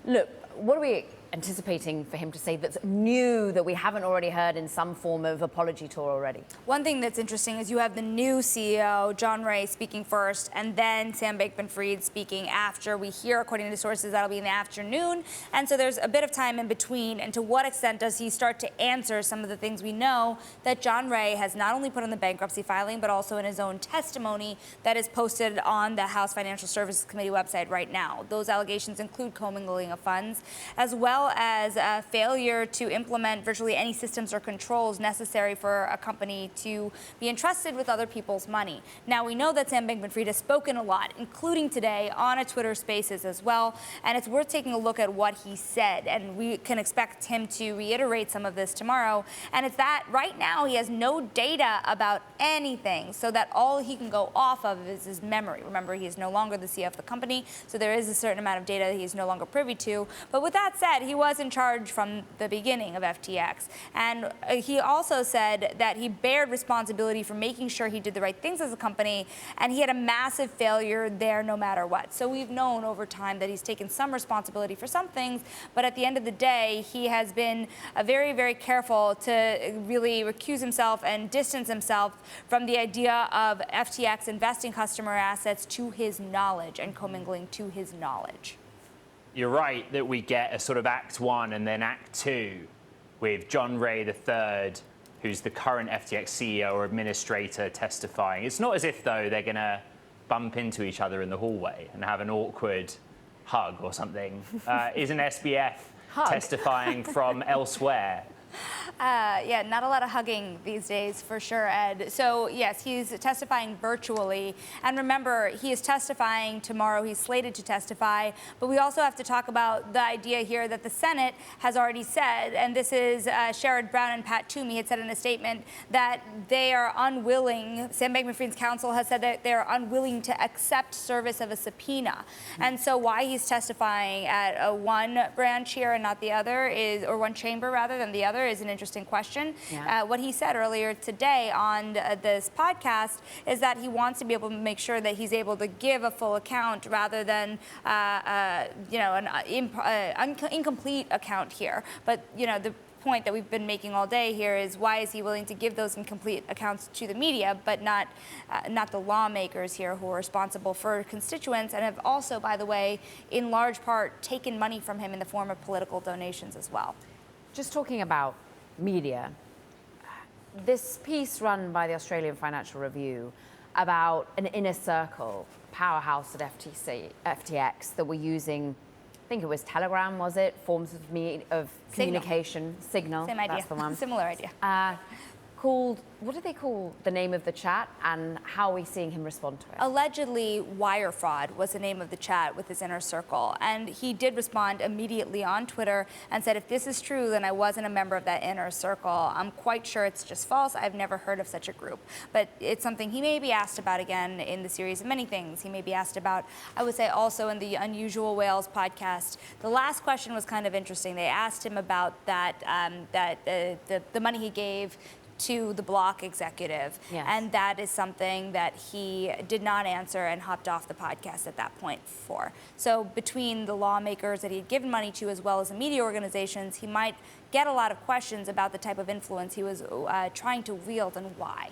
Look, what are we anticipating for him to say that's new that we haven't already heard in some form of apology tour already? One thing that's interesting is you have the new CEO, John Ray, speaking first, and then Sam Bankman-Fried speaking after. We hear, according to sources, that'll be in the afternoon. And so there's a bit of time in between. And to what extent does he start to answer some of the things we know that John Ray has not only put on the bankruptcy filing, but also in his own testimony that is posted on the House Financial Services Committee website right now. Those allegations include commingling of funds, as well as a failure to implement virtually any systems or controls necessary for a company to be entrusted with other people's money. Now, we know that Sam Bankman-Fried has spoken a lot, including today on a Twitter Spaces as well, and it's worth taking a look at what he said, and we can expect him to reiterate some of this tomorrow. And it's that right now he has no data about anything, so that all he can go off of is his memory. Remember, he is no longer the CEO of the company, so there is a certain amount of data that he's no longer privy to. But with that said, he was in charge from the beginning of FTX. And he also said that he bared responsibility for making sure he did the right things as a company, and he had a massive failure there no matter what. So we've known over time that he's taken some responsibility for some things, but at the end of the day, he has been very, very careful to really recuse himself and distance himself from the idea of FTX investing customer assets to his knowledge and commingling to his knowledge. You're right that we get a sort of Act 1 and then Act 2 with John Ray III, who's the current FTX CEO or administrator, testifying. It's not as if, though, they're going to bump into each other in the hallway and have an awkward hug or something. Isn't SBF testifying from elsewhere? Yeah, not a lot of hugging these days, for sure, Ed. So, yes, he's testifying virtually. And remember, he is testifying tomorrow. He's slated to testify. But we also have to talk about the idea here that the Senate has already said, and this is Sherrod Brown and Pat Toomey had said in a statement that they are unwilling, Sam Bankman-Fried's counsel has said that they're unwilling to accept service of a subpoena. And so why he's testifying at one branch here and not the other is, or one chamber rather than the other, is an interesting question. Yeah. What he said earlier today on this podcast is that he wants to be able to make sure that he's able to give a full account rather than, an incomplete account here. But, the point that we've been making all day here is why is he willing to give those incomplete accounts to the media, but not the lawmakers here who are responsible for constituents and have also, by the way, in large part taken money from him in the form of political donations as well. Just talking about media, this piece run by the Australian Financial Review about an inner circle powerhouse at FTX that were using, I think it was Telegram, was it? Forms of communication. Signal. Same idea. That's the one. Similar idea. Called, what do they call the name of the chat, and how are we seeing him respond to it? Allegedly, wire fraud was the name of the chat with his inner circle. And he did respond immediately on Twitter and said, if this is true, then I wasn't a member of that inner circle. I'm quite sure it's just false. I've never heard of such a group. But it's something he may be asked about again in the series of many things. He may be asked about, I would say also in the Unusual Whales podcast. The last question was kind of interesting. They asked him about that, the money he gave to the Block executive. Yes. And that is something that he did not answer and hopped off the podcast at that point for. So between the lawmakers that he had given money to as well as the media organizations, he might get a lot of questions about the type of influence he was trying to wield and why.